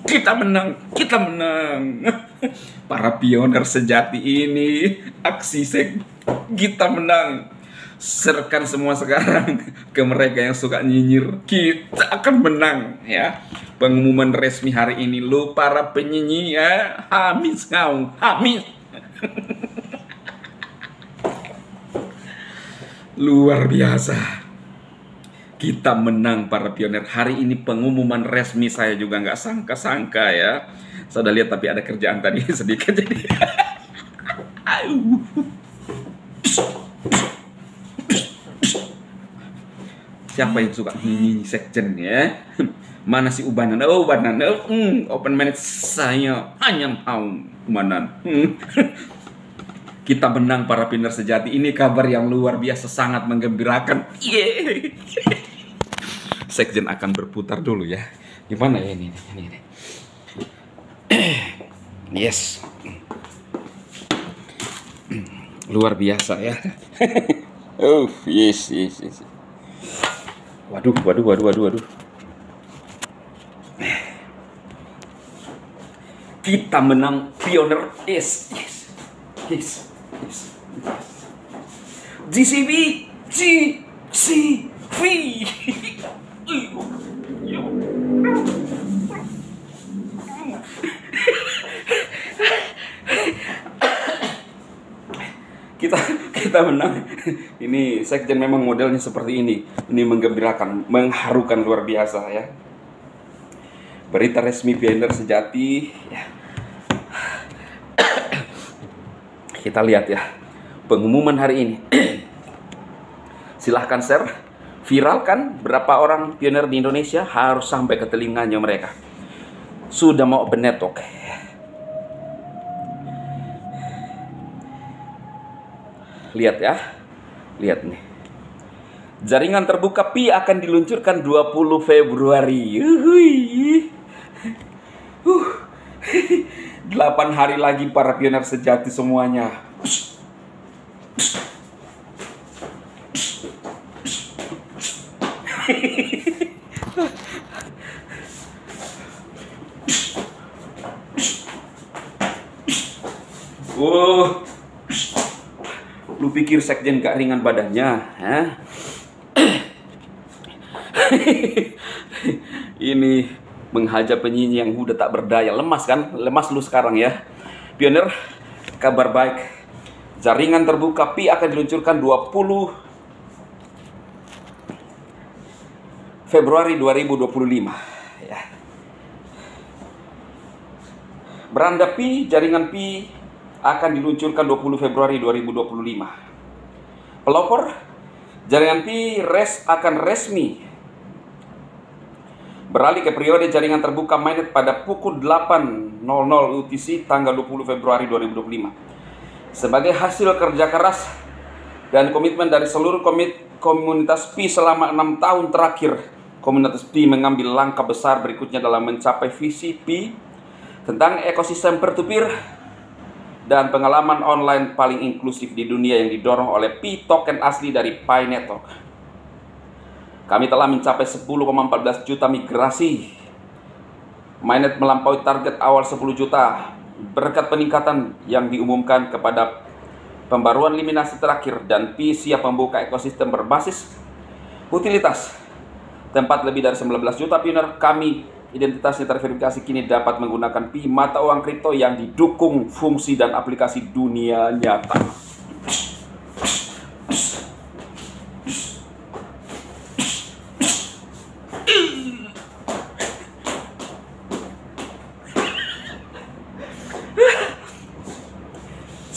Kita menang, kita menang. Para pioner sejati ini, aksi kita menang. Serahkan semua sekarang ke mereka yang suka nyinyir. Kita akan menang ya. Pengumuman resmi hari ini, lo para penyanyi ya, habis kau, habis. Luar biasa. Kita menang para pioner. Hari ini pengumuman resmi, saya juga nggak sangka-sangka ya. Saya udah lihat tapi ada kerjaan tadi sedikit jadi. Siapa yang suka nyanyi sekjen ya? Mana si Ubanan? Oh Ubanan, open manage saya hanya mau Ubanan. Kita menang para pioner sejati. Ini kabar yang luar biasa, sangat menggembirakan. Sekjen akan berputar dulu ya. Gimana ya ini. Yes. Luar biasa ya. Oh, yes. Waduh. Kita menang pioner. Yes. GCV. Kita menang. Ini sekjen memang modelnya seperti ini. Ini menggembirakan, mengharukan luar biasa ya. Berita resmi pioner sejati ya. Kita lihat ya pengumuman hari ini. Silahkan share, viralkan. Berapa orang pioner di Indonesia, harus sampai ke telinganya mereka. Sudah mau open network. Lihat ya, lihat nih. Jaringan terbuka PI akan diluncurkan 20 Februari. 8 hari lagi para pioner sejati semuanya. Lu pikir sekjen gak ringan badannya? Ini menghajar penyanyi yang udah tak berdaya. Lemas kan? Lemas lu sekarang ya. Pioner, kabar baik. Jaringan terbuka PI akan diluncurkan 20 Februari 2025 ya. Beranda PI, jaringan PI akan diluncurkan 20 Februari 2025. Pelopor, jaringan PI akan resmi beralih ke periode jaringan terbuka mainnet pada pukul 8.00 UTC tanggal 20 Februari 2025. Sebagai hasil kerja keras dan komitmen dari seluruh komunitas PI selama 6 tahun terakhir, komunitas PI mengambil langkah besar berikutnya dalam mencapai visi PI tentang ekosistem peer-to-peer dan pengalaman online paling inklusif di dunia yang didorong oleh PI token asli dari Pi Network. Kami telah mencapai 10,14 juta migrasi. Mainnet melampaui target awal 10 juta berkat peningkatan yang diumumkan kepada pembaruan eliminasi terakhir, dan PI siap membuka ekosistem berbasis utilitas. Tempat lebih dari 19 juta pioner kami identitasnya terverifikasi kini dapat menggunakan PI mata uang kripto yang didukung fungsi dan aplikasi dunia nyata.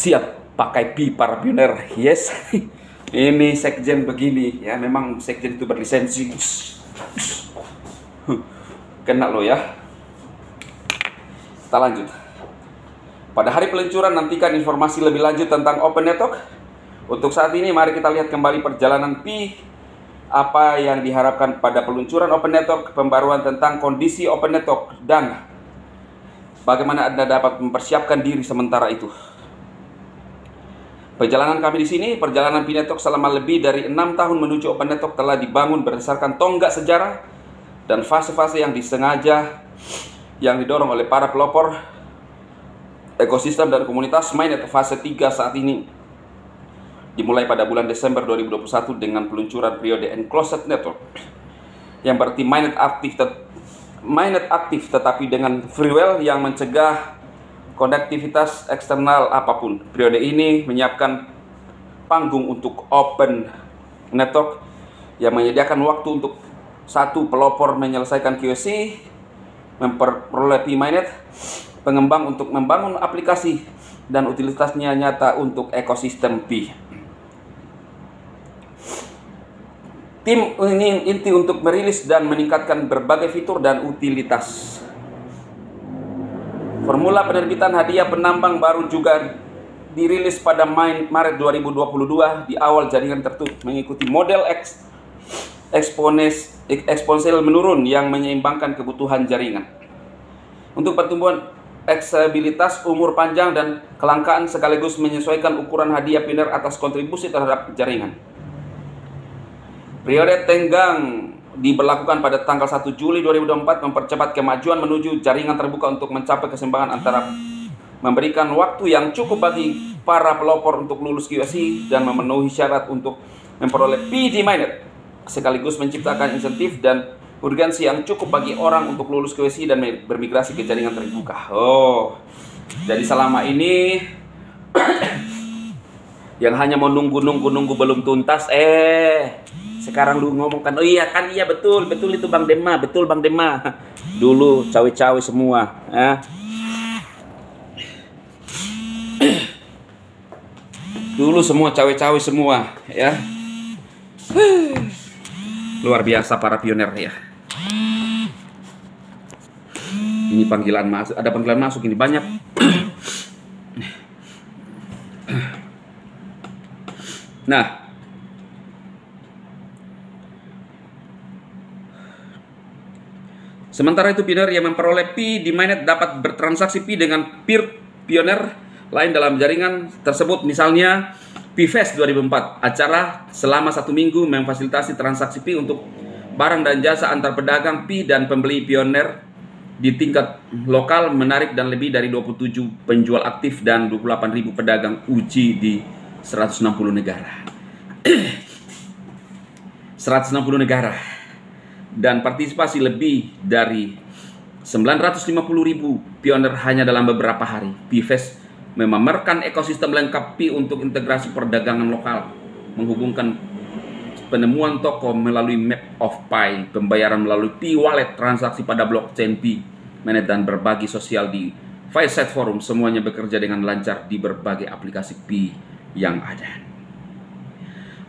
Siap pakai PI para pioner. Yes. Ini sekjen begini ya, memang sekjen itu berlisensi. Kena lo ya. Kita lanjut. Pada hari peluncuran nantikan informasi lebih lanjut tentang Open Network. Untuk saat ini mari kita lihat kembali perjalanan PI, apa yang diharapkan pada peluncuran Open Network, pembaruan tentang kondisi Open Network, dan bagaimana Anda dapat mempersiapkan diri sementara itu. Perjalanan kami di sini, perjalanan Pi Network selama lebih dari 6 tahun menuju Open Network telah dibangun berdasarkan tonggak sejarah dan fase-fase yang disengaja yang didorong oleh para pelopor ekosistem dan komunitas mainnet fase 3 saat ini dimulai pada bulan Desember 2021 dengan peluncuran periode Enclosed Network, yang berarti mainnet aktif tetapi dengan free will yang mencegah konektivitas eksternal apapun. Periode ini menyiapkan panggung untuk Open Network yang menyediakan waktu untuk satu pelopor menyelesaikan QC, memperoleh Pi mainnet, pengembang untuk membangun aplikasi dan utilitasnya nyata untuk ekosistem Pi. Tim ini inti untuk merilis dan meningkatkan berbagai fitur dan utilitas. Formula penerbitan hadiah penambang baru juga dirilis pada Maret 2022 di awal jaringan tertutup, mengikuti model eksponensial menurun yang menyeimbangkan kebutuhan jaringan. Untuk pertumbuhan aksesibilitas, umur panjang, dan kelangkaan sekaligus menyesuaikan ukuran hadiah Pioneer atas kontribusi terhadap jaringan. Periode tenggang diberlakukan pada tanggal 1 Juli 2024 mempercepat kemajuan menuju jaringan terbuka untuk mencapai keseimbangan antara memberikan waktu yang cukup bagi para pelopor untuk lulus QC dan memenuhi syarat untuk memperoleh PD mainnet, sekaligus menciptakan insentif dan urgensi yang cukup bagi orang untuk lulus QC dan bermigrasi ke jaringan terbuka. Jadi selama ini yang hanya mau nunggu belum tuntas, sekarang lu ngomongkan, oh iya kan, iya betul itu Bang Dema, betul Bang Dema. Dulu cawe-cawe semua, dulu semua cawe-cawe semua, ya. Luar biasa para pioner, ya. Ini panggilan masuk, ada panggilan masuk ini banyak. Nah, sementara itu pioner yang memperoleh Pi di mainnet dapat bertransaksi Pi dengan peer pioner lain dalam jaringan tersebut. Misalnya Pi-Fest 2004, acara selama 1 minggu memfasilitasi transaksi Pi untuk barang dan jasa antar pedagang Pi dan pembeli pioner di tingkat lokal, menarik dan lebih dari 27 penjual aktif dan 28.000 pedagang uji di 160 negara. 160 negara. Dan partisipasi lebih dari 950.000 pioner hanya dalam beberapa hari. Pi-Fest memamerkan ekosistem lengkap Pi untuk integrasi perdagangan lokal, menghubungkan penemuan toko melalui Map of Pi, pembayaran melalui Pi Wallet, transaksi pada blockchain Pi mainnet, dan berbagi sosial di Fireside Forum. Semuanya bekerja dengan lancar di berbagai aplikasi Pi yang ada.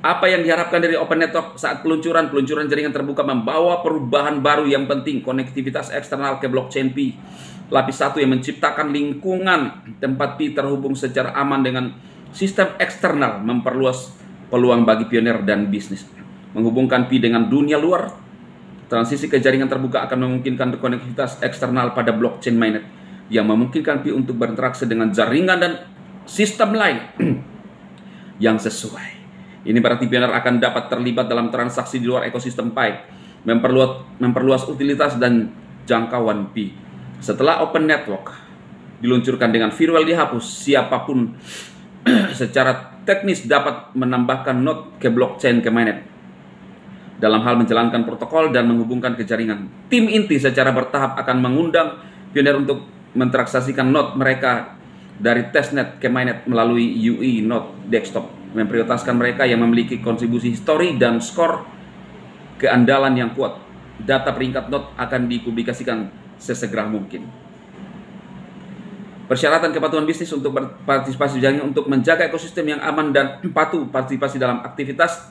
Apa yang diharapkan dari Open Network saat peluncuran jaringan terbuka membawa perubahan baru yang penting, konektivitas eksternal ke blockchain Pi. Lapis 1 yang menciptakan lingkungan tempat Pi terhubung secara aman dengan sistem eksternal, memperluas peluang bagi pioner dan bisnis. Menghubungkan Pi dengan dunia luar, transisi ke jaringan terbuka akan memungkinkan konektivitas eksternal pada blockchain mainnet yang memungkinkan Pi untuk berinteraksi dengan jaringan dan sistem lain yang sesuai. Ini berarti pioner akan dapat terlibat dalam transaksi di luar ekosistem Pi, memperluas utilitas dan jangkauan Pi. Setelah Open Network diluncurkan dengan firewall dihapus, siapapun secara teknis dapat menambahkan node ke blockchain ke mainnet dalam hal menjalankan protokol dan menghubungkan ke jaringan. Tim inti secara bertahap akan mengundang pioner untuk mentransaksikan node mereka dari testnet ke mainnet melalui UE node desktop, memprioritaskan mereka yang memiliki kontribusi histori dan skor keandalan yang kuat. Data peringkat node akan dipublikasikan sesegera mungkin. Persyaratan kepatuhan bisnis untuk berpartisipasi jaringan untuk menjaga ekosistem yang aman dan patuh partisipasi dalam aktivitas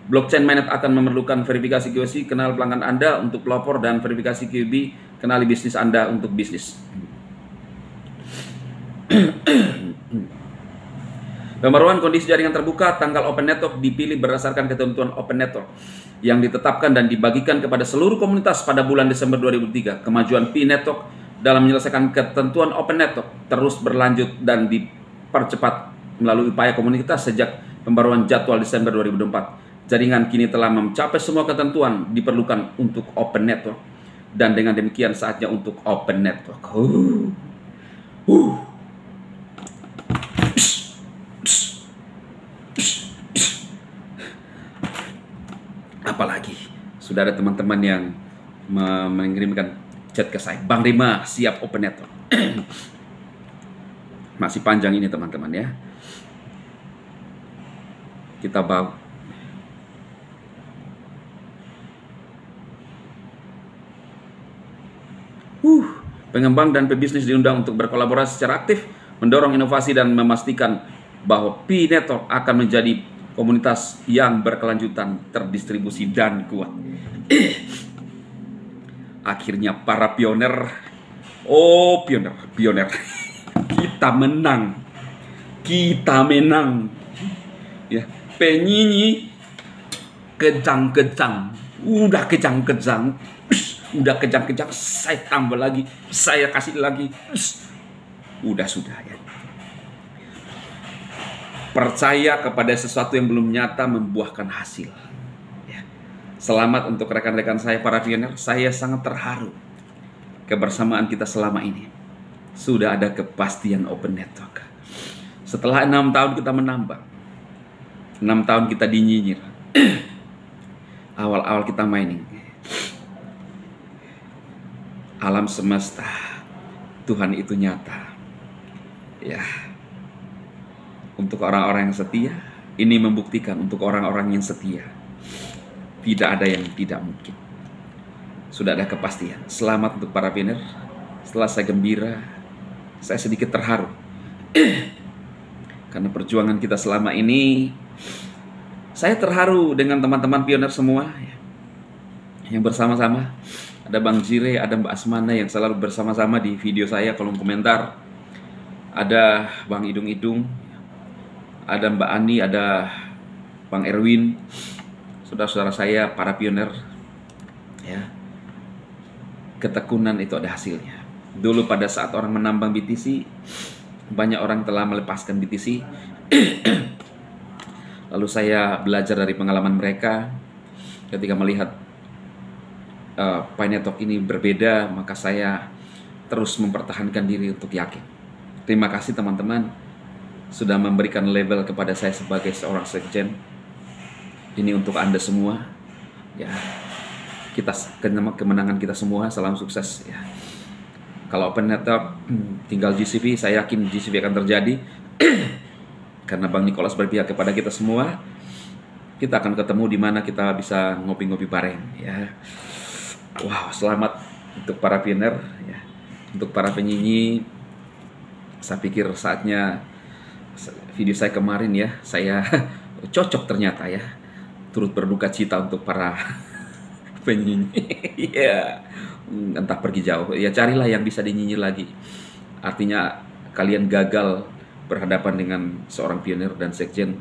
blockchain mainnet akan memerlukan verifikasi KYC, kenal pelanggan Anda untuk pelopor, dan verifikasi QB, kenali bisnis Anda untuk bisnis. Pembaruan kondisi jaringan terbuka, tanggal Open Network dipilih berdasarkan ketentuan Open Network yang ditetapkan dan dibagikan kepada seluruh komunitas pada bulan Desember 2003. Kemajuan Pi Network dalam menyelesaikan ketentuan Open Network terus berlanjut dan dipercepat melalui upaya komunitas sejak pembaruan jadwal Desember 2024. Jaringan kini telah mencapai semua ketentuan diperlukan untuk open network. Dan dengan demikian saatnya untuk open network. Apalagi sudah ada teman-teman yang mengirimkan chat ke saya, Bang Rima siap open network. Masih panjang ini teman-teman ya. Kita bawa pengembang dan pebisnis diundang untuk berkolaborasi secara aktif, mendorong inovasi dan memastikan bahwa P-Network akan menjadi komunitas yang berkelanjutan, terdistribusi dan kuat. Akhirnya para pioner, pioner, kita menang, ya. Penyanyi kejang-kejang, udah kejang-kejang, saya tambah lagi, saya kasih lagi, sudah ya. Percaya kepada sesuatu yang belum nyata membuahkan hasil. Ya. Selamat untuk rekan-rekan saya para pioner, saya sangat terharu kebersamaan kita selama ini. Sudah ada kepastian open network. Setelah 6 tahun kita menambah, 6 tahun kita dinyinyir. Awal-awal kita mining. Alam semesta, Tuhan itu nyata. Ya. Untuk orang-orang yang setia, ini membuktikan untuk orang-orang yang setia. Tidak ada yang tidak mungkin. Sudah ada kepastian. Selamat untuk para pioner. Setelah saya gembira, saya sedikit terharu. Karena perjuangan kita selama ini, saya terharu dengan teman-teman pioner semua yang bersama-sama. Ada Bang Jire, ada Mbak Asmana yang selalu bersama-sama di video saya, kolom komentar. Ada Bang Idung-Idung, ada Mbak Ani, ada Bang Erwin, saudara-saudara saya, para pioner. Ya, ketekunan itu ada hasilnya. Dulu pada saat orang menambang BTC, banyak orang telah melepaskan BTC. Lalu saya belajar dari pengalaman mereka. Ketika melihat P-Network ini berbeda, maka saya terus mempertahankan diri untuk yakin. Terima kasih teman-teman sudah memberikan label kepada saya sebagai seorang sekjen. Ini untuk Anda semua. Ya, kemenangan kita semua. Salam sukses ya. Kalau open network tinggal GCV, saya yakin GCV akan terjadi. Karena Bang Nicholas berpihak kepada kita semua. Kita akan ketemu di mana kita bisa ngopi-ngopi bareng ya. Wow, selamat untuk para pioner ya. Untuk para penyanyi, saya pikir saatnya video saya kemarin ya, saya cocok ternyata ya. Turut berduka cita untuk para penyanyi. Ya, entah pergi jauh. Ya carilah yang bisa dinyanyi lagi. Artinya kalian gagal berhadapan dengan seorang pioner dan sekjen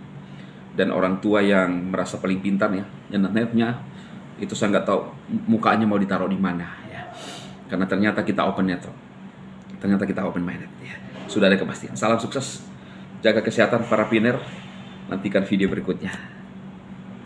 dan orang tua yang merasa paling pintar ya, yang netnya itu saya nggak tahu mukanya mau ditaruh di mana ya, karena ternyata kita open network, ternyata kita open minded ya. Sudah ada kepastian. Salam sukses, jaga kesehatan para pioner, nantikan video berikutnya.